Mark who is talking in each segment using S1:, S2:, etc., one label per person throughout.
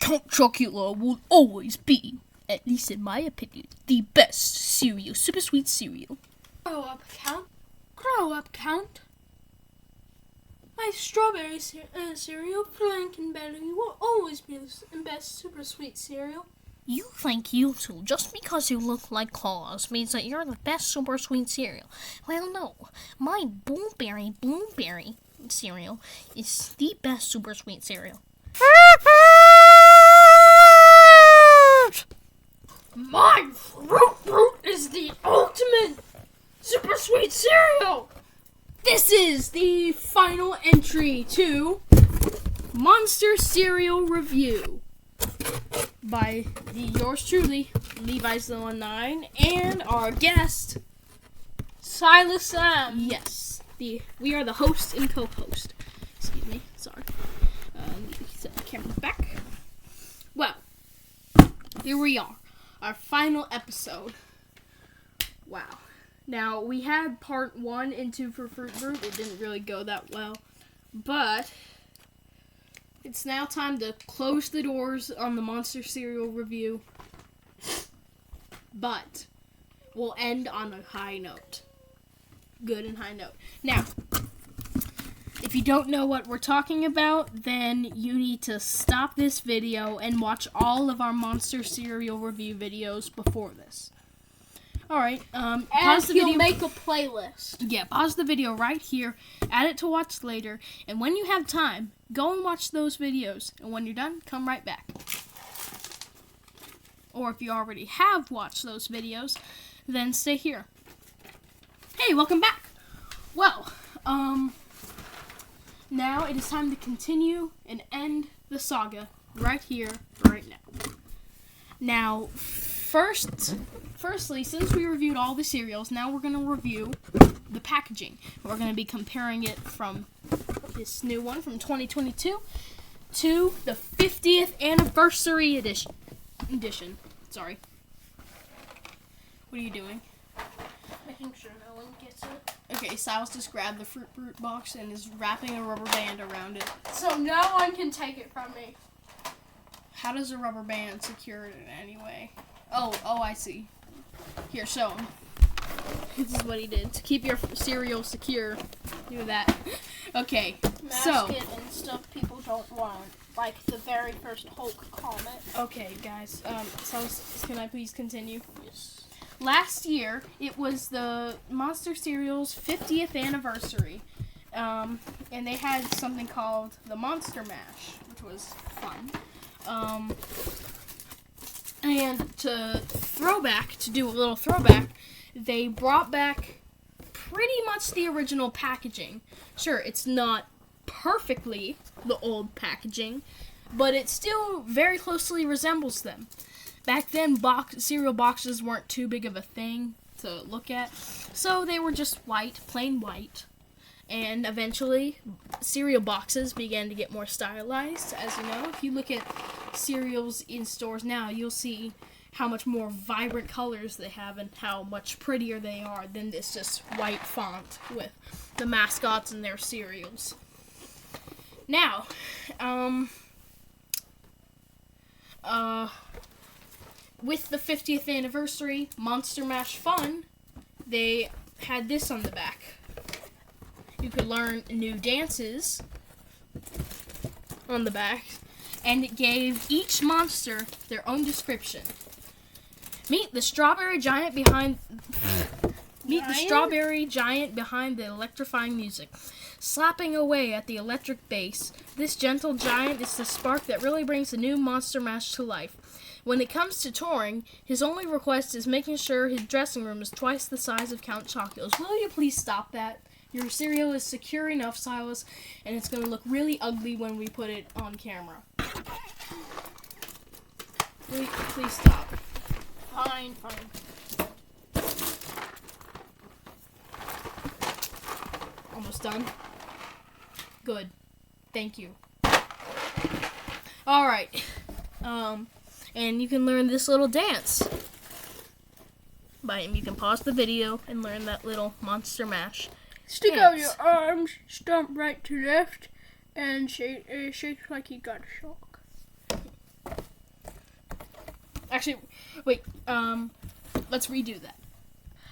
S1: Count Chocula will always be, at least in my opinion, the best cereal. Super sweet cereal.
S2: Grow up, Count. Grow up, Count. My strawberry cereal, Frankenberry, will always be the best super sweet cereal.
S1: You think you two, just because you look like claws, means that you're the best super sweet cereal. Well, no. My blueberry cereal is the best super sweet cereal.
S2: My Fruit is the ultimate super sweet cereal! This is the final entry to Monster Cereal Review by yours truly, Levi's 09, and our guest, Silas M.
S1: Yes, we are the host and co-host. Excuse me, sorry. Let me set the camera back. Well, here we are, our final episode. Wow. Now, we had part 1 and 2 for Fruit Brute. It didn't really go that well. But it's now time to close the doors on the Monster Cereal review. But we'll end on a high note. Good and high note. Now, if you don't know what we're talking about, then you need to stop this video and watch all of our Monster Cereal review videos before this. Alright, pause the video.
S2: Make a playlist.
S1: Yeah, pause the video right here, add it to watch later, and when you have time, go and watch those videos, and when you're done, come right back. Or if you already have watched those videos, then stay here. Hey, welcome back! Well, now it is time to continue and end the saga right here, right now. Now, Firstly, since we reviewed all the cereals, now we're going to review the packaging. We're going to be comparing it from this new one from 2022 to the 50th anniversary edition. Sorry. What are you doing?
S2: Making sure no one gets it.
S1: Okay, Silas just grabbed the Fruit Brute box and is wrapping a rubber band around it.
S2: So no one can take it from me.
S1: How does a rubber band secure it in any way? Oh, I see. Here, show him. This is what he did. To keep your cereal secure, do that. Okay,
S2: Mask it and stuff people don't want. Like the very first Hulk comic.
S1: Okay, guys. So can I please continue?
S2: Yes.
S1: Last year, it was the Monster Cereal's 50th anniversary. And they had something called the Monster Mash, which was fun. And to do a little throwback, they brought back pretty much the original packaging. Sure, it's not perfectly the old packaging, but it still very closely resembles them. Back then, cereal boxes weren't too big of a thing to look at, so they were just white, plain white. And eventually, cereal boxes began to get more stylized. As you know, if you look at cereals in stores now, you'll see how much more vibrant colors they have and how much prettier they are than this just white font with the mascots and their cereals. Now, with the 50th anniversary Monster Mash Fun, they had this on the back. You could learn new dances on the back, and it gave each monster their own description. Meet the strawberry giant behind the electrifying music. Slapping away at the electric bass, this gentle giant is the spark that really brings the new Monster Mash to life. When it comes to touring, his only request is making sure his dressing room is twice the size of Count Chocula's. Will you please stop that? Your cereal is secure enough, Silas, and it's going to look really ugly when we put it on camera. Please stop.
S2: Fine.
S1: Almost done? Good. Thank you. Alright. And you can learn this little dance. You can pause the video and learn that little Monster Mash.
S2: Stick out your arms, stomp right to left, and shake like you got a shock.
S1: Actually, wait. Let's redo that.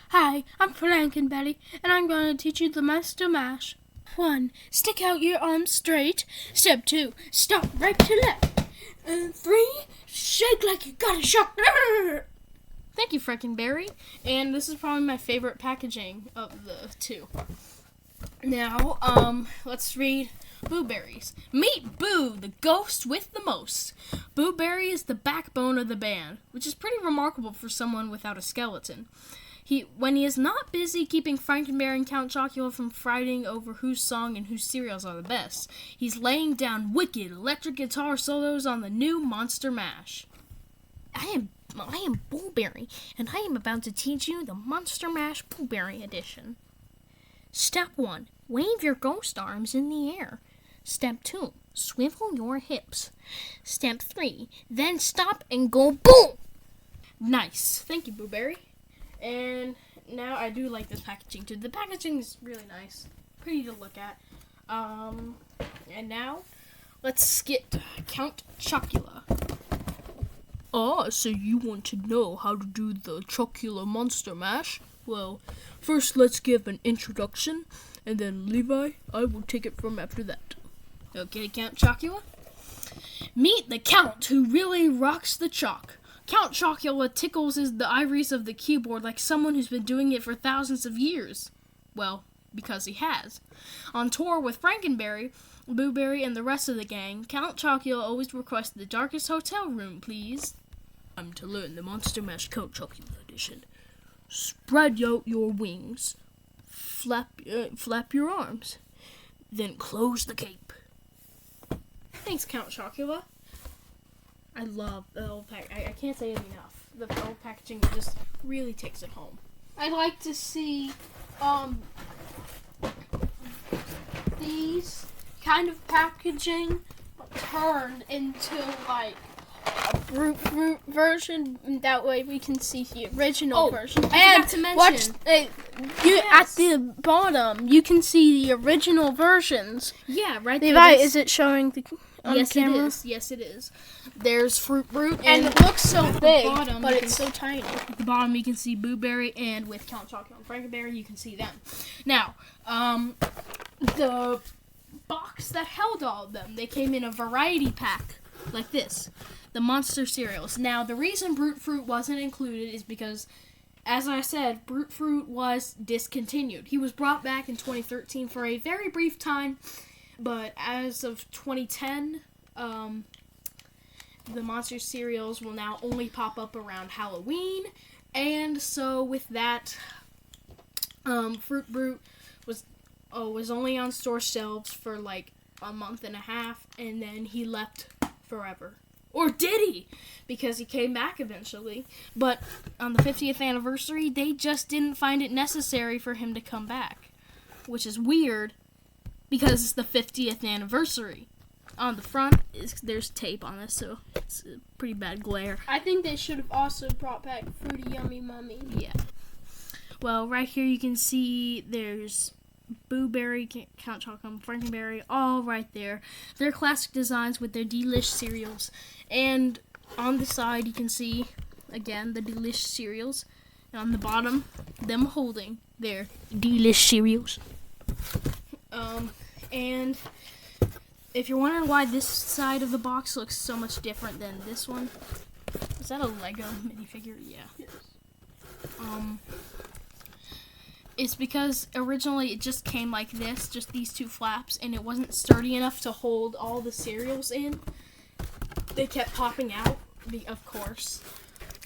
S2: Hi, I'm Frankenberry, and I'm going to teach you the Monster Mash. 1. Stick out your arms straight. Step 2. Stop right to left. And 3. Shake like you got a shock.
S1: Thank you, Frankenberry. And this is probably my favorite packaging of the two. Now, let's read Booberries. Meet Boo, the ghost with the most. Booberry is the backbone of the band, which is pretty remarkable for someone without a skeleton. When he is not busy keeping Frankenberry and Count Chocula from fighting over whose song and whose cereals are the best, he's laying down wicked electric guitar solos on the new Monster Mash. I am Booberry, and I am about to teach you the Monster Mash Booberry edition. Step 1. Wave your ghost arms in the air. Step 2. Swivel your hips. Step 3. Then stop and go boom! Nice. Thank you, Booberry. And now I do like this packaging too. The packaging is really nice. Pretty to look at. And now, let's get Count Chocula. So you want to know how to do the Chocula Monster Mash? Well, first let's give an introduction, and then Levi, I will take it from after that. Okay, Count Chocula? Meet the Count who really rocks the chalk. Count Chocula tickles the ivories of the keyboard like someone who's been doing it for thousands of years. Well, because he has. On tour with Frankenberry, Booberry, and the rest of the gang, Count Chocula always requests the darkest hotel room, please. Time to learn the Monster Mash Count Chocula edition. Spread out your wings, flap your arms, then close the cape. Thanks, Count Chocula. I love the old pack. I can't say it enough. The old packaging just really takes it home.
S2: I'd like to see these kind of packaging turned into like a Brute Fruit version. That way we can see the original version.
S1: And to mention,
S2: watch at the bottom, you can see the original versions.
S1: Yeah, right
S2: there.
S1: Levi,
S2: is it showing the
S1: yes,
S2: camera?
S1: It is. Yes, it is. There's Fruit Brute,
S2: and it looks so big,
S1: bottom,
S2: but it's so tiny.
S1: At the bottom, you can see Booberry, and with Count Chocula and Frankenberry, you can see them. Now, the box that held all of them, they came in a variety pack like this, the Monster cereals. Now, the reason Brute Fruit wasn't included is because, as I said, Brute Fruit was discontinued. He was brought back in 2013 for a very brief time, but as of 2010, the Monster cereals will now only pop up around Halloween, and so with that, Fruit Brute was only on store shelves for like a month and a half, and then he left forever. Or did he? Because he came back eventually. But on the 50th anniversary, they just didn't find it necessary for him to come back. Which is weird, because it's the 50th anniversary. On the front, there's tape on this, so it's a pretty bad glare.
S2: I think they should have also brought back Fruity Yummy Mummy.
S1: Yeah. Well, right here you can see there's Booberry, Count Chocula, and Frankenberry, all right there. They're classic designs with their Delish cereals. And on the side, you can see, again, the Delish cereals. And on the bottom, them holding their Delish cereals. And if you're wondering why this side of the box looks so much different than this one, is that a Lego minifigure? Yeah.
S2: Yes.
S1: It's because originally it just came like this, just these two flaps, and it wasn't sturdy enough to hold all the cereals in. They kept popping out, of course,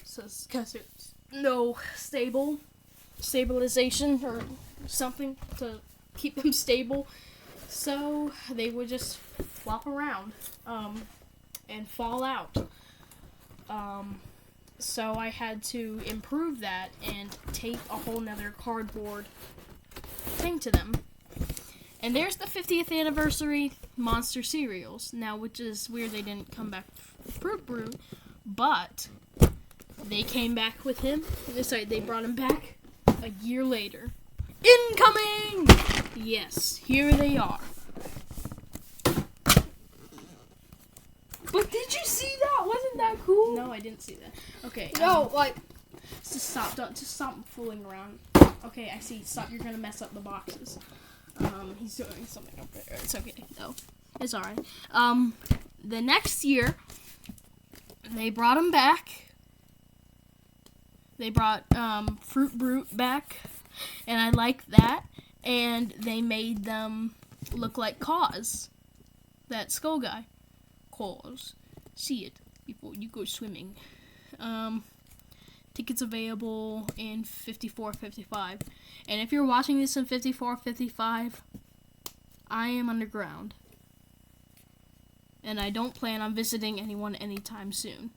S1: so it's because it's no stabilization or something to keep them stable. So they would just flop around and fall out. So I had to improve that and tape a whole nother cardboard thing to them. And there's the 50th anniversary Monster cereals. Now, which is weird they didn't come back Fruit Brute, but they came back with him. Sorry, they brought him back a year later. Incoming! Yes, here they are.
S2: But did you see that? Wasn't that cool?
S1: No, I didn't see that. Okay.
S2: No, like.
S1: Just stop. Don't just stop fooling around. Okay, I see. Stop. You're gonna mess up the boxes. He's doing something up there. It's okay. No, it's alright. The next year, they brought him back. They brought Fruit Brute back, and I liked that. And they made them look like Cause, that skull guy. Cause, see it before you go swimming. Tickets available in 54.55. And if you're watching this in 54.55, I am underground. And I don't plan on visiting anyone anytime soon.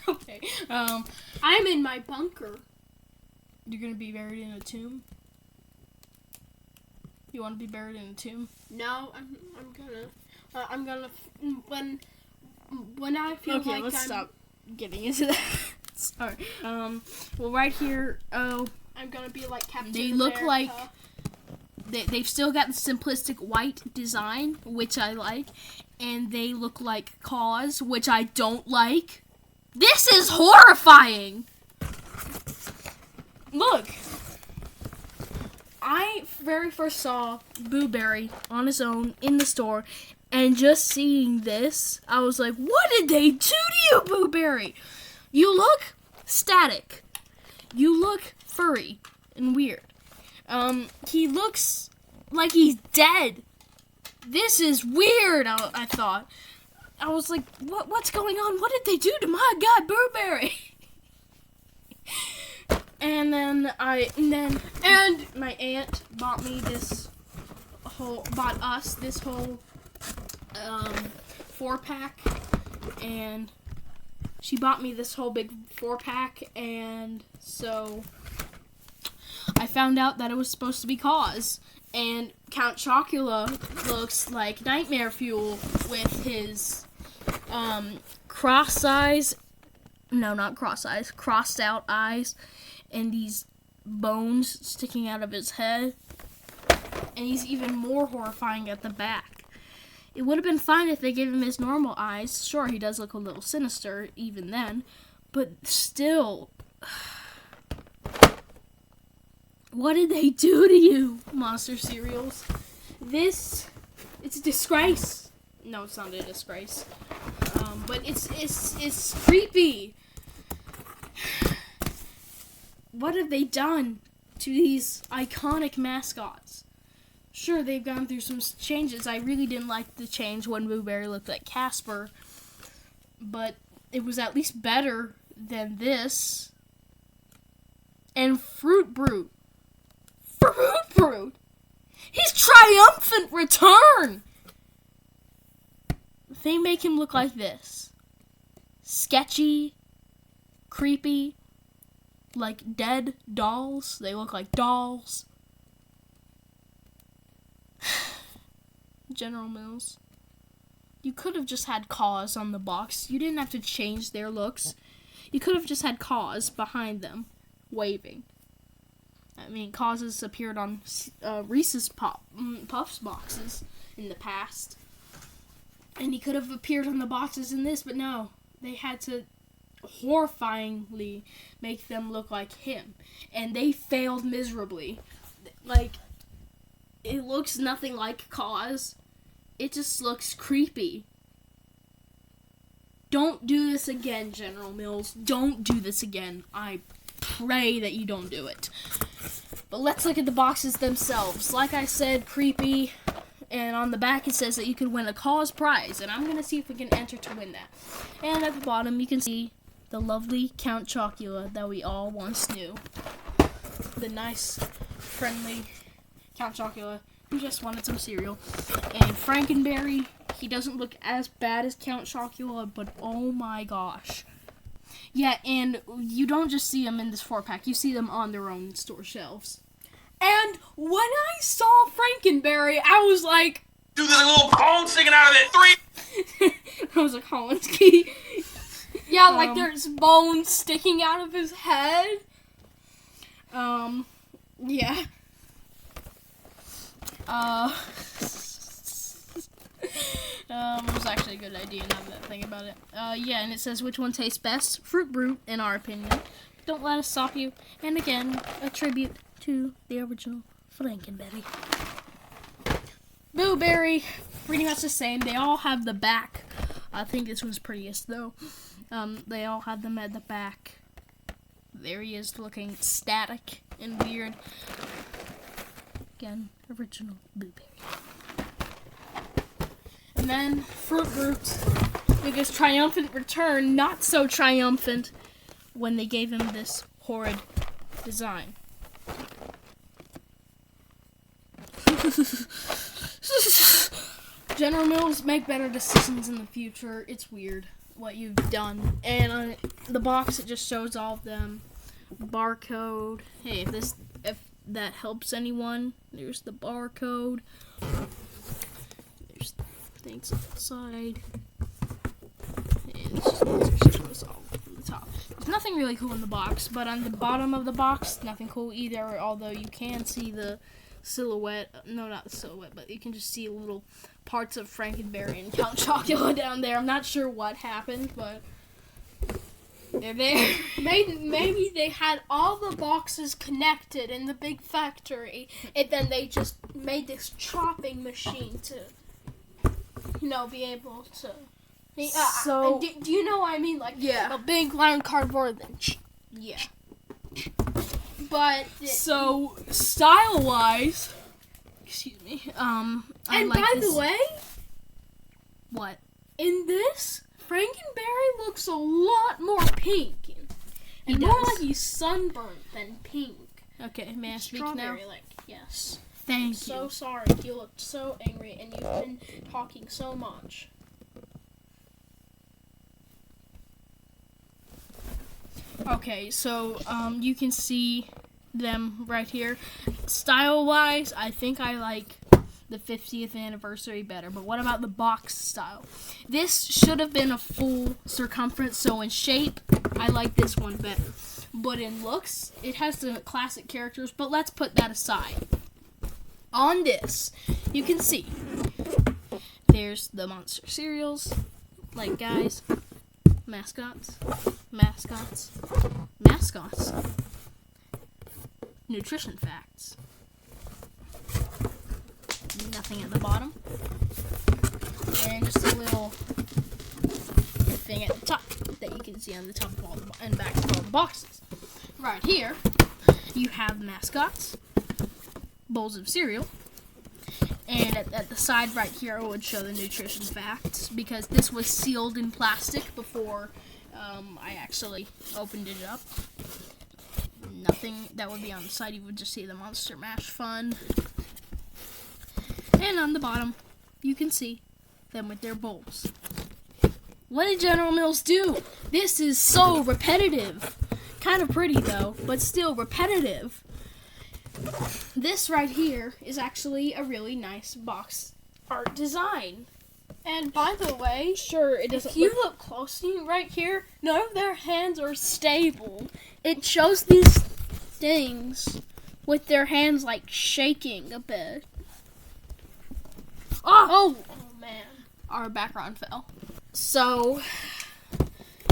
S1: Okay.
S2: I'm in my bunker.
S1: You're gonna be buried in a tomb? You want to be buried in a tomb?
S2: No, I'm gonna when I feel
S1: okay,
S2: like
S1: let's
S2: I'm
S1: stop getting into that. Sorry. Well, right here,
S2: I'm gonna be like Captain
S1: they
S2: America.
S1: look like they've still got the simplistic white design, which I like, and they look like Cause, which I don't like. This is horrifying. Look, I very first saw Boo Berry on his own in the store, and just seeing this, I was like, what did they do to you, Boo Berry? You look static. You look furry and weird. He looks like he's dead. This is weird, I thought. I was like, what's going on? What did they do to my guy, Boo Berry? And then my aunt bought us this whole 4-pack, and she bought me this whole big 4-pack, and so I found out that it was supposed to be Cause, and Count Chocula looks like nightmare fuel with his crossed out eyes, and these bones sticking out of his head. And he's even more horrifying at the back. It would have been fine if they gave him his normal eyes. Sure, he does look a little sinister even then, but still. What did they do to you, Monster Cereals? It's a disgrace. No, it's not a disgrace. But it's creepy. What have they done to these iconic mascots? Sure, they've gone through some changes. I really didn't like the change when Boo Berry looked like Casper, but it was at least better than this. And Fruit Brute. His triumphant return! They make him look like this. Sketchy, creepy, like dead dolls. They look like dolls. General Mills. You could have just had Cause on the box. You didn't have to change their looks. You could have just had Cause behind them, waving. I mean, Causes appeared on Reese's Puffs boxes in the past. And he could have appeared on the boxes in this, but no. They had to horrifyingly make them look like him. And they failed miserably. Like, it looks nothing like Cause. It just looks creepy. Don't do this again, General Mills. Don't do this again. I pray that you don't do it. But let's look at the boxes themselves. Like I said, creepy. And on the back it says that you can win a Cause prize. And I'm going to see if we can enter to win that. And at the bottom you can see the lovely Count Chocula that we all once knew. The nice, friendly Count Chocula who just wanted some cereal. And Frankenberry, he doesn't look as bad as Count Chocula, but oh my gosh. Yeah, and you don't just see them in this 4-pack. You see them on their own store shelves.
S2: And when I saw Frankenberry, I was like,
S3: dude, there's a little bone sticking out of it. 3.
S1: That was a Collins key.
S2: Yeah, like there's bones sticking out of his head.
S1: Yeah. It was actually a good idea now that I think about it. Yeah, and it says which one tastes best. Fruit Brute, in our opinion. Don't let us stop you. And again, a tribute to the original Frankenberry. Blueberry, pretty much the same. They all have the back. I think this one's prettiest though. They all have them at the back. There he is, looking static and weird. Again, original Blueberry. And then Fruit Brute, biggest triumphant return, not so triumphant when they gave him this horrid design. General Mills, make better decisions in the future. It's weird what you've done. And on the box, it just shows all of them. Barcode. Hey, if that helps anyone, there's the barcode. There's things outside. And these are just all from the top. There's nothing really cool in the box, but on the bottom of the box, nothing cool either, although you can see the silhouette. No, not the silhouette, but you can just see little parts of Frankenberry and Count Chocula down there. I'm not sure what happened, but they're there.
S2: Maybe they had all the boxes connected in the big factory, and then they just made this chopping machine to, be able to.
S1: So,
S2: do you know what I mean? Like,
S1: yeah,
S2: a big round cardboard, then
S1: yeah.
S2: But
S1: so style-wise, excuse me. I
S2: and
S1: like
S2: by
S1: this.
S2: the way,
S1: What?
S2: in this, Frankenberry looks a lot more pink. And
S1: He
S2: more
S1: does.
S2: like he's sunburnt than pink.
S1: Okay, may I speak now?
S2: Strawberry, yes.
S1: Thank
S2: So
S1: you.
S2: sorry. You looked so angry, and you've been talking so much.
S1: Okay, so you can see them right here. Style-wise, I think I like the 50th anniversary better, but what about the box style? This should have been a full circumference, so in shape, I like this one better. But in looks, it has the classic characters, but let's put that aside. On this, you can see there's the monster cereals, like guys, mascots, nutrition facts. Nothing at the bottom. And just a little thing at the top that you can see on the top of all the and back of all the boxes. Right here, you have mascots, bowls of cereal, and at the side right here, I would show the nutrition facts because this was sealed in plastic before I actually opened it up. Nothing that would be on the side, you would just see the Monster Mash Fun. And on the bottom, you can see them with their bowls. What did General Mills do? This is so repetitive. Kind of pretty though, but still repetitive. This right here is actually a really nice box art design.
S2: And by the way,
S1: Sure, it doesn't
S2: if you look closely right here, none of their hands are stable. It shows these things with their hands like shaking a bit. Oh man.
S1: Our background fell. So,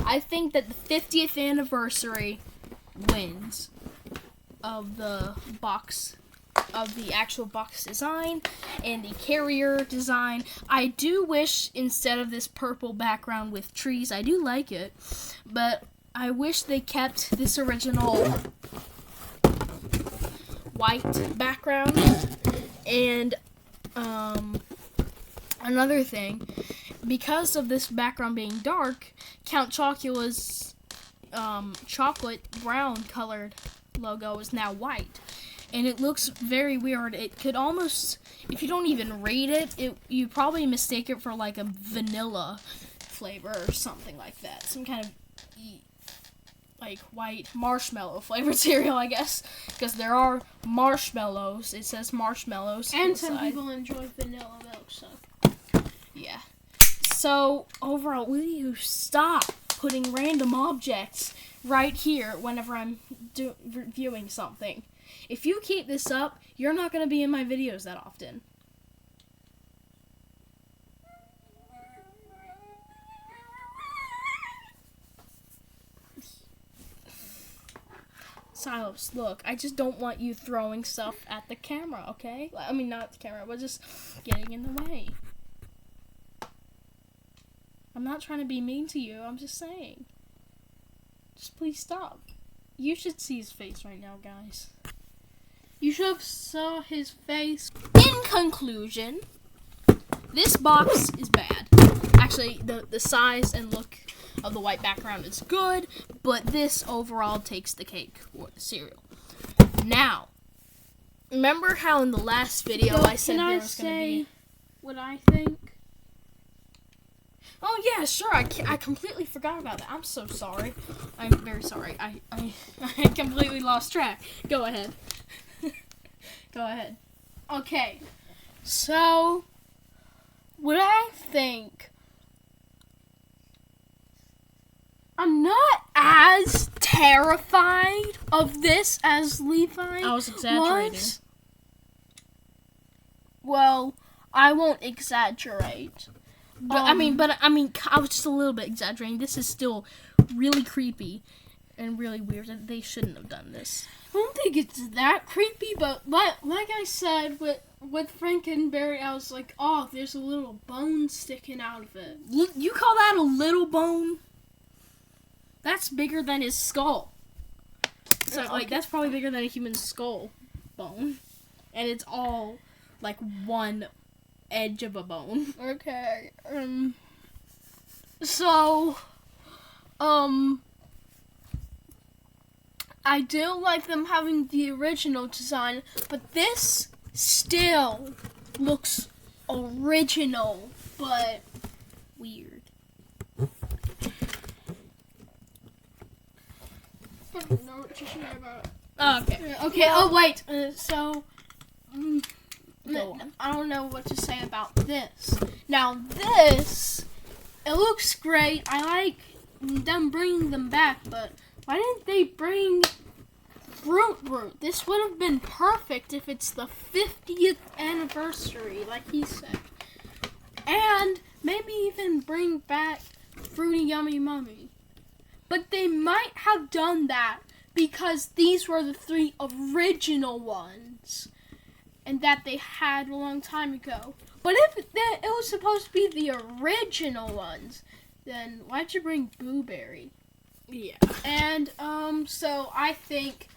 S1: I think that the 50th anniversary wins of the box, of the actual box design and the carrier design. I do wish instead of this purple background with trees, I do like it, but I wish they kept this original white background. And another thing, because of this background being dark, Count Chocula's chocolate brown colored logo is now white, and it looks very weird. It could almost, if you don't even read it, you probably mistake it for like a vanilla flavor or something like that, some kind of like white marshmallow flavored cereal, I guess, because there are marshmallows. It says marshmallows,
S2: And some
S1: inside.
S2: people enjoy vanilla milk, so.
S1: Yeah. So, overall, will you stop putting random objects right here whenever I'm reviewing something? If you keep this up, you're not going to be in my videos that often. Silas, look, I just don't want you throwing stuff at the camera, okay? I mean, not the camera, but just getting in the way. I'm not trying to be mean to you, I'm just saying. Just please stop. You should see his face right now, guys. You should have saw his face. In conclusion, this box is bad. Actually, the size and look of the white background is good, but this overall takes the cake for the cereal. Now, remember how in the last video I said there was going to be...
S2: what I think?
S1: Oh yeah, sure. I completely forgot about that. I'm so sorry. I'm very sorry. I completely lost track. Go ahead. Go ahead.
S2: Okay, so what I think, I'm not as terrified of this as Levi
S1: I was exaggerating.
S2: was. Well, I won't exaggerate.
S1: But I mean, I was just a little bit exaggerating. This is still really creepy and really weird. They shouldn't have done this.
S2: I don't think it's that creepy, but like I said with Frankenberry, I was like, oh, there's a little bone sticking out of it.
S1: You call that a little bone? That's bigger than his skull. So like that's probably bigger than a human skull bone, and it's all like one edge of a bone.
S2: Okay. So, I do like them having the original design, but this still looks original, but
S1: Weird.
S2: I don't know what to say about it.
S1: Okay.
S2: Okay, oh wait,
S1: Go on.
S2: I don't know what to say about this. Now this, it looks great. I like them bringing them back, but why didn't they bring Fruit Root? This would have been perfect if it's the 50th anniversary, like he said. And maybe even bring back Fruity Yummy Mummy. But they might have done that because these were the 3 original ones. And that they had a long time ago. But if it was supposed to be the original ones, then why'd you bring Blueberry?
S1: Yeah.
S2: And, so I think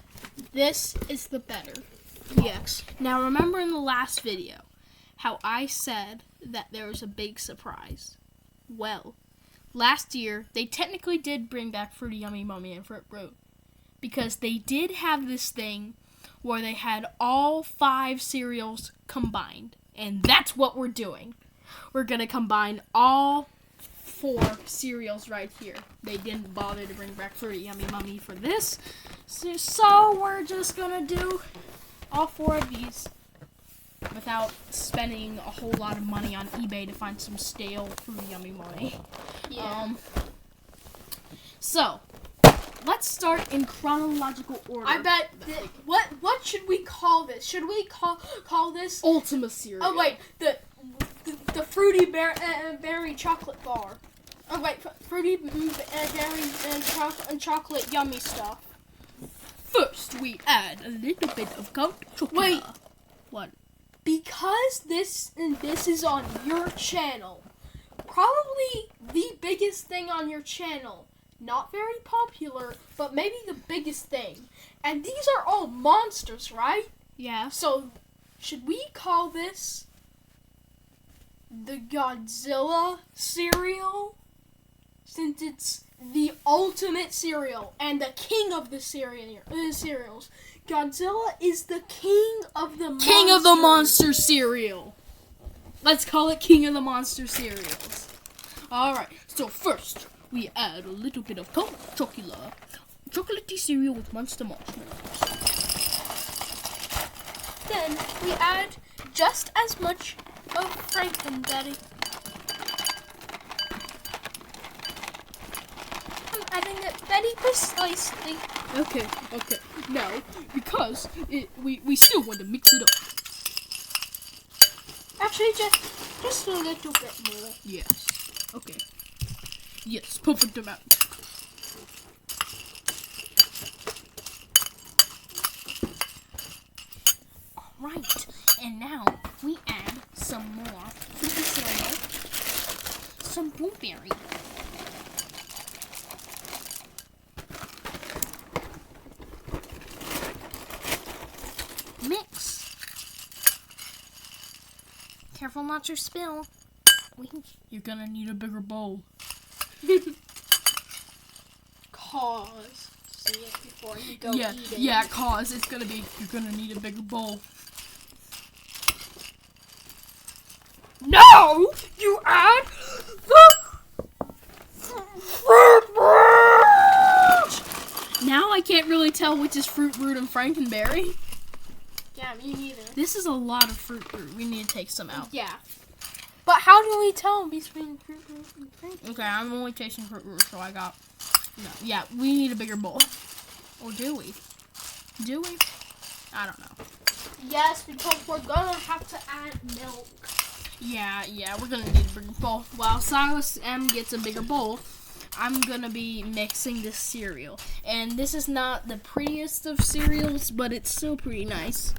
S2: this is the better.
S1: Yes. Now remember in the last video how I said that there was a big surprise? Well, last year they technically did bring back Fruity Yummy Mummy and Fruit Root. Because they did have this thing where they had all 5 cereals combined. And that's what we're doing. We're going to combine all 4 cereals right here. They didn't bother to bring back Fruity Yummy Mummy for this. So we're just going to do all 4 of these without spending a whole lot of money on eBay to find some stale Fruity Yummy Mummy.
S2: Yeah.
S1: So, let's start in chronological order.
S2: I bet, what should we call this? Should we call this?
S1: Ultima cereal.
S2: Oh wait, the Fruity Berry Chocolate Bar. Oh wait, Fruity Berry and Chocolate Yummy Stuff.
S1: First, we add a little bit of goat chocolate.
S2: Wait.
S1: What?
S2: Because this is on your channel, probably the biggest thing on your channel. Not very popular, but maybe the biggest thing. And these are all monsters, right?
S1: Yeah.
S2: So, should we call this the Godzilla cereal? Since it's the ultimate cereal and the king of the cereals. Godzilla is the king of the monsters.
S1: King of the Monster cereal. Let's call it King of the Monster cereals. Alright, so first, we add a little bit of goat chocolate. Chocolatey cereal with monster marshmallows.
S2: Then we add just as much of Frankenberry. I'm adding it very precisely.
S1: Okay. Now, because we still want to mix it up.
S2: Actually, just a little bit more.
S1: Yes. Okay. Yes, perfect amount.
S2: right. And now we add some more to the cereal. Some blueberry. Mix. Careful not to spill.
S1: You're gonna need a bigger bowl.
S2: Cause see it before you go
S1: Yeah,
S2: eat it.
S1: yeah, cause you're gonna need a bigger bowl.
S2: No! You add the fruit root!
S1: Now I can't really tell which is fruit root and frankenberry.
S2: Yeah, me neither.
S1: This is a lot of fruit root. We need to take some out.
S2: Yeah. But how do we tell between fruit root and frankenberry?
S1: Okay, I'm only tasting fruit root, so I got... No, yeah, we need a bigger bowl. Or do we? Do we? I don't know.
S2: Yes, because we're gonna have to add milk.
S1: Yeah, we're gonna need a bigger bowl. While Silas M gets a bigger bowl, I'm gonna be mixing this cereal. And this is not the prettiest of cereals, but it's still pretty nice.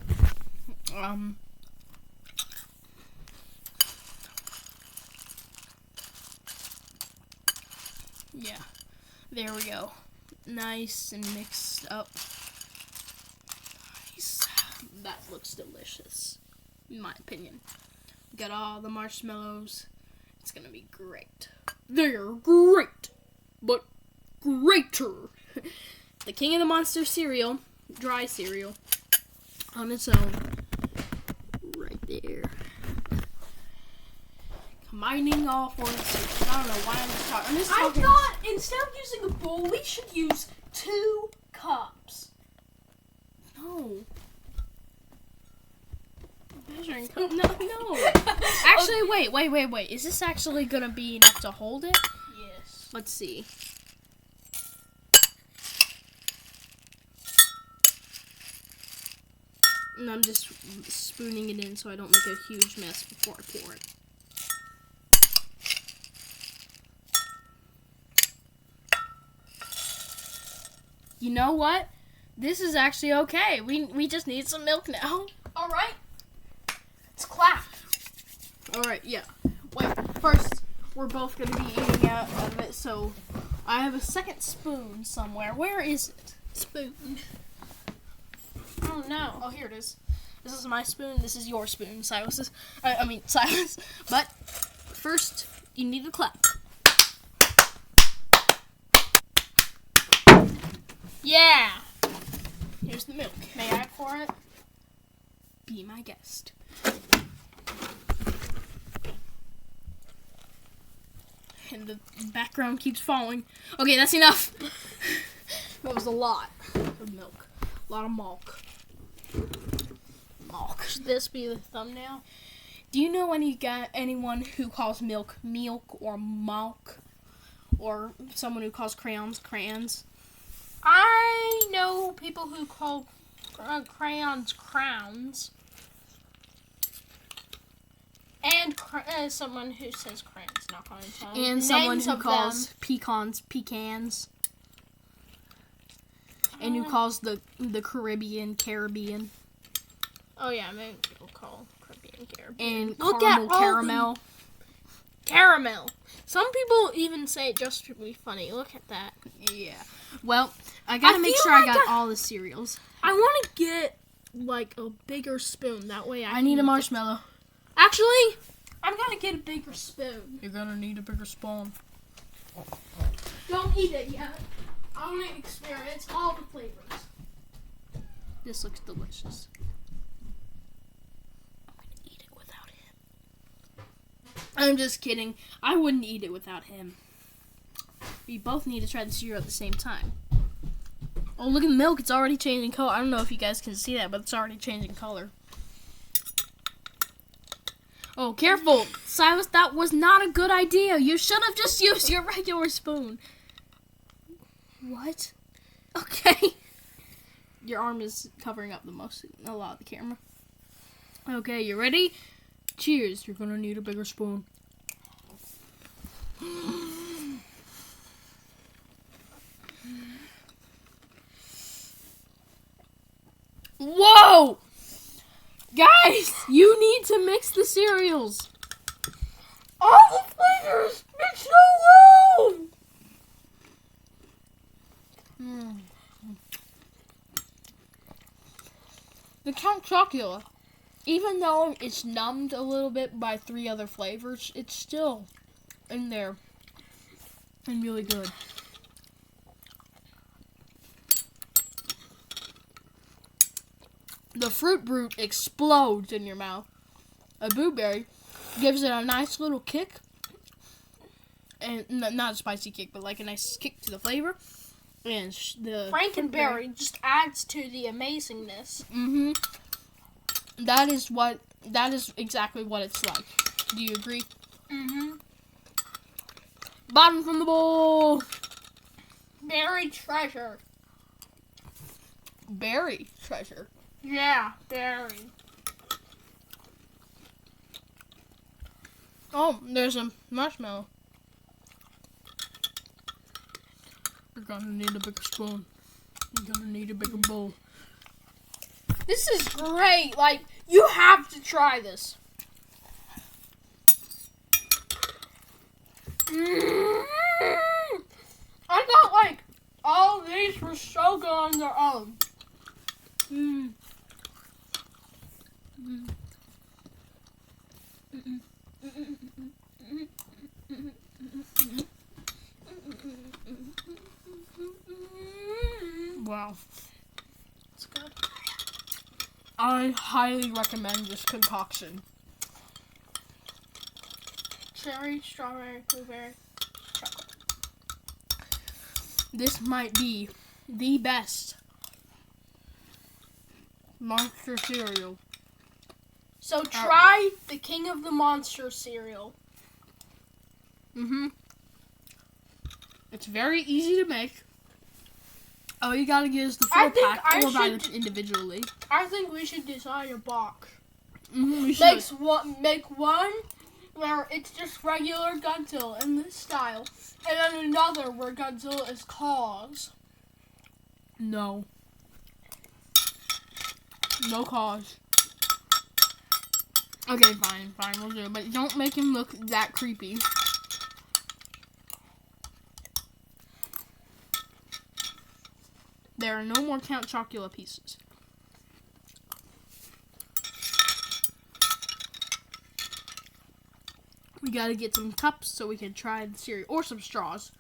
S1: Yeah, there we go. Nice and mixed up. Nice. That looks delicious, in my opinion. Got all the marshmallows. It's gonna be great. They're great, but greater. The King of the Monster cereal, dry cereal, on its own, right there. Combining all four cereals. I don't know why I'm just talking.
S2: I thought instead of using a bowl, we should use 2 cups.
S1: No. Measuring cup. No. Actually, wait. Is this actually gonna be enough to hold it?
S2: Yes.
S1: Let's see. And I'm just spooning it in so I don't make a huge mess before I pour it. You know what? This is actually okay. We just need some milk now.
S2: All right. Let's clap.
S1: Alright, yeah. Wait, first, we're both going to be eating out of it, so I have a second spoon somewhere. Where is it? Spoon.
S2: Oh no.
S1: Oh, here it is. This is my spoon. This is your spoon, Silas's. Silas. But first, you need to clap. Yeah! Here's the milk.
S2: May I pour it?
S1: Be my guest. And the background keeps falling. Okay, that's enough. That was a lot of milk. A lot of milk.
S2: Should this be the thumbnail?
S1: Do you know anyone who calls milk or malk? Or someone who calls crayons?
S2: I know people who call crayons crowns. And someone who says crayons, not on tongue.
S1: And someone who calls pecans. And who calls the Caribbean.
S2: Oh yeah, maybe people call Caribbean.
S1: And
S2: Look at all
S1: caramel.
S2: Caramel. Some people even say it just to be funny. Look at that.
S1: Yeah. Well, I gotta make sure I got all the cereals.
S2: I want to get like a bigger spoon. That way
S1: I need a marshmallow.
S2: Actually, I'm gonna get a bigger spoon.
S1: You're gonna need a bigger spoon.
S2: Don't eat it yet. I want to experience all the flavors.
S1: This looks delicious. I'm gonna eat it without him. I'm just kidding. I wouldn't eat it without him. We both need to try the cereal at the same time. Oh, look at the milk. It's already changing color. I don't know if you guys can see that, but it's already changing color. Oh, careful. Silas, that was not a good idea. You should have just used your regular spoon. What? Okay. Your arm is covering up a lot of the camera. Okay, you ready? Cheers. You're gonna need a bigger spoon. Whoa! Guys, you need to mix the cereals.
S2: All the flavors mix so well.
S1: The Count Chocula, even though it's numbed a little bit by 3 other flavors, it's still in there and really good. The Fruit Brute explodes in your mouth. A blueberry gives it a nice little kick, and not a spicy kick, but like a nice kick to the flavor. And the
S2: Frankenberry just adds to the amazingness.
S1: That is exactly what it's like. Do you agree? Bottom from the bowl.
S2: Berry treasure.
S1: Berry treasure.
S2: Yeah, berry.
S1: Oh, there's a marshmallow. You're gonna need a bigger spoon. You're gonna need a bigger bowl.
S2: This is great. Like, you have to try this. I thought, like, all these were so good on their own.
S1: Wow.
S2: It's good.
S1: I highly recommend this concoction.
S2: Cherry, strawberry, blueberry, chocolate.
S1: This might be the best monster cereal.
S2: So try the King of the Monsters cereal.
S1: It's very easy to make. All you gotta get is the
S2: I
S1: 4
S2: think
S1: pack
S2: I
S1: or buy
S2: should-
S1: them individually.
S2: I think we should design a box.
S1: We should.
S2: Make one where it's just regular Godzilla in this style, and then another where Godzilla is Cause.
S1: No. No cause. Okay, fine, we'll do it. But don't make him look that creepy. There are no more Count Chocula pieces. We gotta get some cups so we can try the cereal. Or some straws.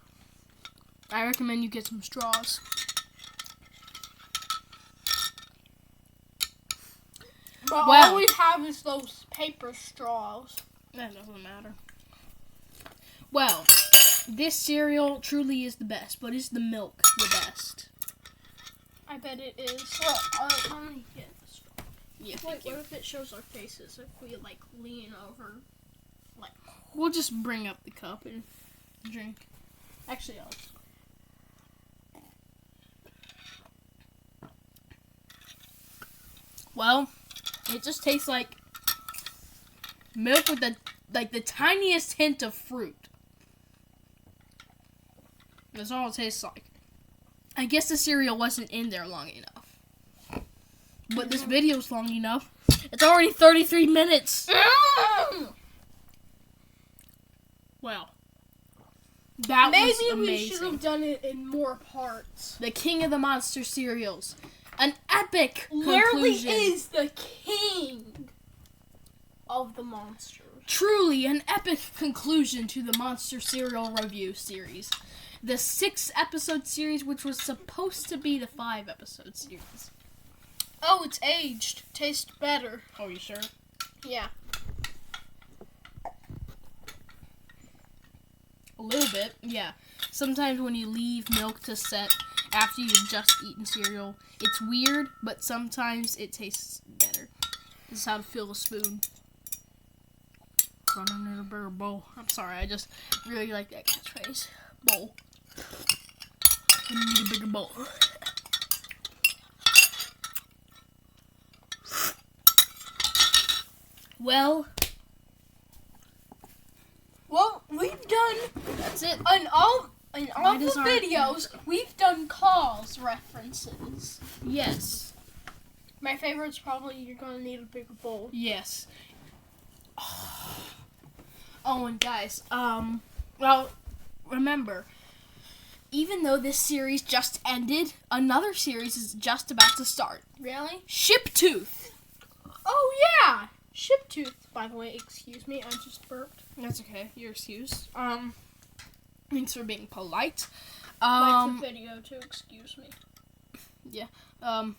S1: I recommend you get some straws.
S2: But
S1: Well-
S2: all we have is those paper straws.
S1: That doesn't matter. Well, this cereal truly is the best, but is the milk the best?
S2: I bet it is. Well, let me get the straw.
S1: Yeah,
S2: Wait,
S1: thank you.
S2: what if it shows our faces if we, like, lean over? Like,
S1: We'll just bring up the cup and drink.
S2: actually, I'll...
S1: Well, it just tastes like milk with the tiniest hint of fruit. That's all it tastes like. I guess the cereal wasn't in there long enough. But this video's long enough. It's already 33 minutes. Well, that was
S2: Maybe
S1: amazing.
S2: we should have done it in more parts.
S1: The King of the Monster cereals. An epic
S2: Literally
S1: conclusion.
S2: is the king of the monsters.
S1: Truly an epic conclusion to the Monster Cereal Review series. The 6-episode series, which was supposed to be the 5-episode series.
S2: Oh, it's aged. Tastes better.
S1: Oh, you sure?
S2: Yeah.
S1: A little bit, yeah. Sometimes when you leave milk to set after you've just eaten cereal, it's weird, but sometimes it tastes better. This is how to fill a spoon. Gonna need a bigger bowl. I'm sorry, I just really like that catchphrase. Bowl. I need a bigger bowl. Well,
S2: We've done
S1: that's it.
S2: in all the
S1: is our-
S2: videos. We've done cause references.
S1: Yes.
S2: My favorite's probably You're Gonna Need a Bigger Bowl.
S1: Yes. Oh, and guys, well, remember, even though this series just ended, another series is just about to start.
S2: Really?
S1: Shiptooth.
S2: Oh, yeah! Shiptooth, by the way, excuse me, I just burped.
S1: That's okay. You're excused. Thanks for being polite.
S2: Like the video to excuse me.
S1: Yeah. 1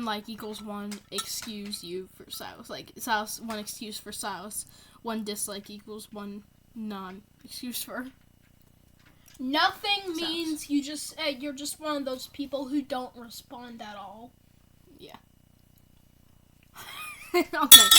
S1: like equals 1 excuse you for Silas. Like, Silas, 1 excuse for Silas. 1 dislike equals 1 non-excuse for
S2: Nothing
S1: Silas.
S2: means you're just one of those people who don't respond at all.
S1: Yeah. Okay.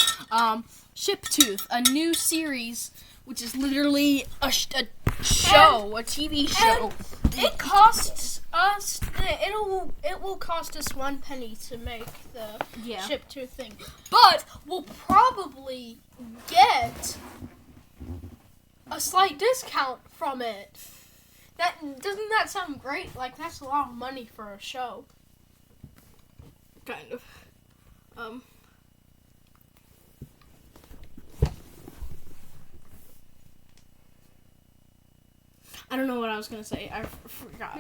S1: Shiptooth, a new series, which is literally a show, a TV show.
S2: It costs us. It will cost us 1 penny to make the Shiptooth thing, but we'll probably get a slight discount from it. Doesn't that sound great? Like, that's a lot of money for a show.
S1: Kind of. I don't know what I was gonna say. I forgot.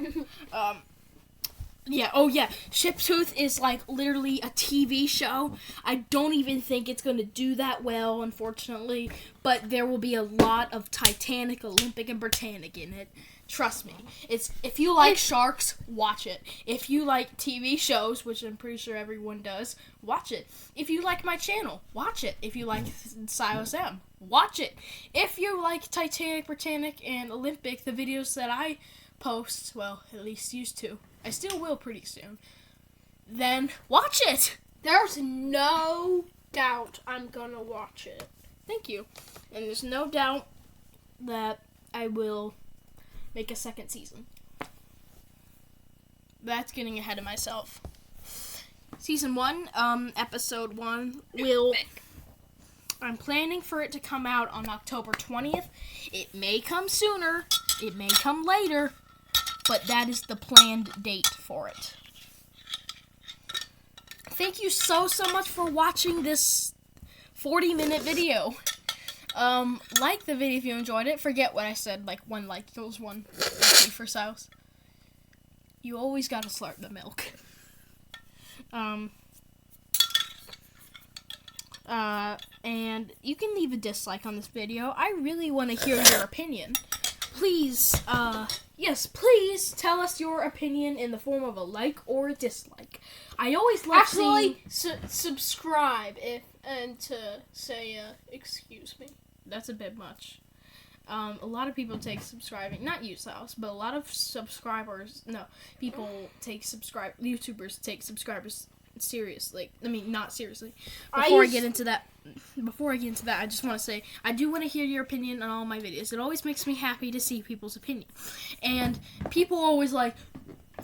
S1: Yeah. Oh, yeah. Shiptooth is like literally a TV show. I don't even think it's gonna do that well, unfortunately. But there will be a lot of Titanic, Olympic, and Britannic in it. Trust me. If you like sharks, watch it. If you like TV shows, which I'm pretty sure everyone does, watch it. If you like my channel, watch it. If you like Silas M, watch it. If you like Titanic, Britannic, and Olympic, the videos that I post, well, at least used to, I still will pretty soon, then watch it.
S2: There's no doubt I'm gonna watch it.
S1: Thank you. And there's no doubt that I will make a 2nd season. That's getting ahead of myself. Season 1, episode 1 I'm planning for it to come out on October 20th. It may come sooner, it may come later, but that is the planned date for it. Thank you so much for watching this 40-minute video. Like the video if you enjoyed it. Forget what I said, like 1 like equals 1 for Silas. You always gotta slurp the milk. And you can leave a dislike on this video. I really want to hear your opinion. Please, yes, please tell us your opinion in the form of a like or a dislike. I always love
S2: subscribe and to say, excuse me.
S1: That's a bit much. A lot of people take subscribing, not you, Silas, but a lot of YouTubers take subscribers seriously. I mean, not seriously. Before I get into that, I just want to say, I do want to hear your opinion on all my videos. It always makes me happy to see people's opinion. And people always like,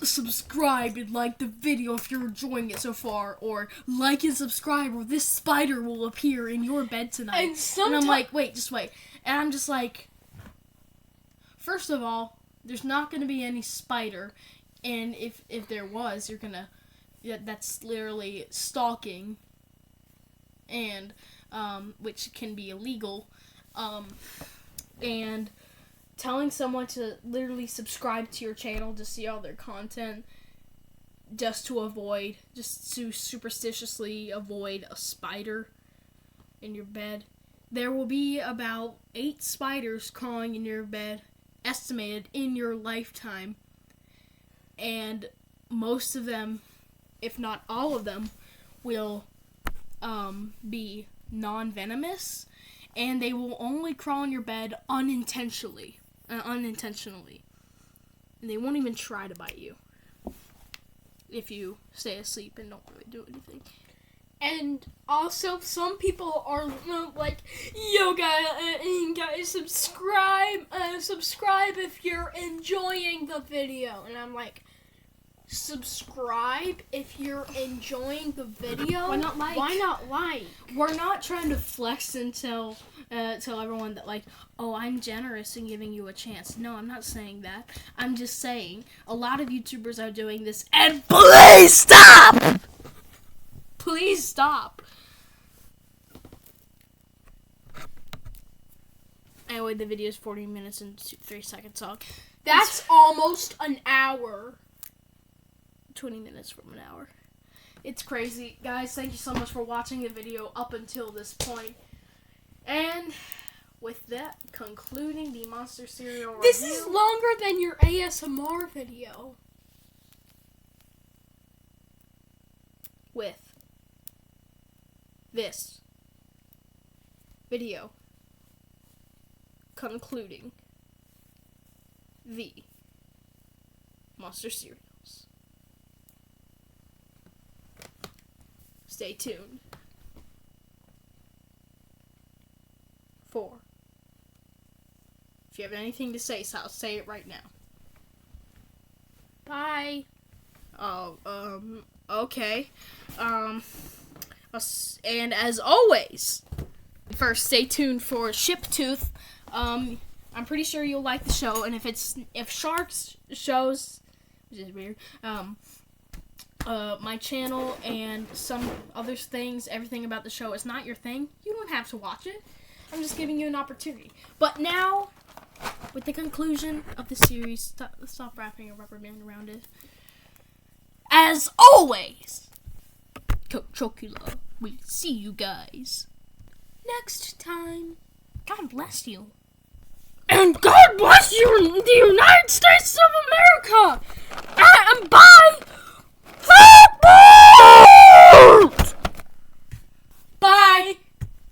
S1: subscribe and like the video if you're enjoying it so far, or like and subscribe, or this spider will appear in your bed tonight. And I'm like, wait, just wait. And I'm just like, first of all, there's not going to be any spider, and if there was, that's literally stalking, and which can be illegal, and telling someone to literally subscribe to your channel to see all their content, just to superstitiously avoid a spider in your bed. There will be about 8 spiders crawling in your bed, estimated in your lifetime, and most of them, if not all of them, will be non-venomous, and they will only crawl in your bed unintentionally. And they won't even try to bite you if you stay asleep and don't really do anything.
S2: And also, some people are like, yo, guys, subscribe if you're enjoying the video. And I'm like, subscribe if you're enjoying the video?
S1: Why not like?
S2: Why not like?
S1: We're not trying to flex and tell everyone that, like, oh, I'm generous in giving you a chance. No, I'm not saying that. I'm just saying a lot of YouTubers are doing this, and please stop! Please stop. Anyway, the video is 40 minutes and 3 seconds long.
S2: That's almost an hour.
S1: 20 minutes from an hour. It's crazy. Guys, thank you so much for watching the video up until this point. And with that, concluding the Monster Cereal
S2: This
S1: review.
S2: is longer than your ASMR video.
S1: With this video concluding the Monster Cereals. Stay tuned for, if you have anything to say, Silas, say it right now.
S2: Bye.
S1: Okay. And as always, first stay tuned for Shiptooth. I'm pretty sure you'll like the show, and if Sharks shows, which is weird, my channel and some other things, everything about the show is not your thing, you don't have to watch it. I'm just giving you an opportunity. But now, with the conclusion of the series, stop wrapping a rubber band around it. As always, Coach Chocula, we'll see you guys
S2: Next time.
S1: God bless you.
S2: And God bless you in the United States of America. And bye.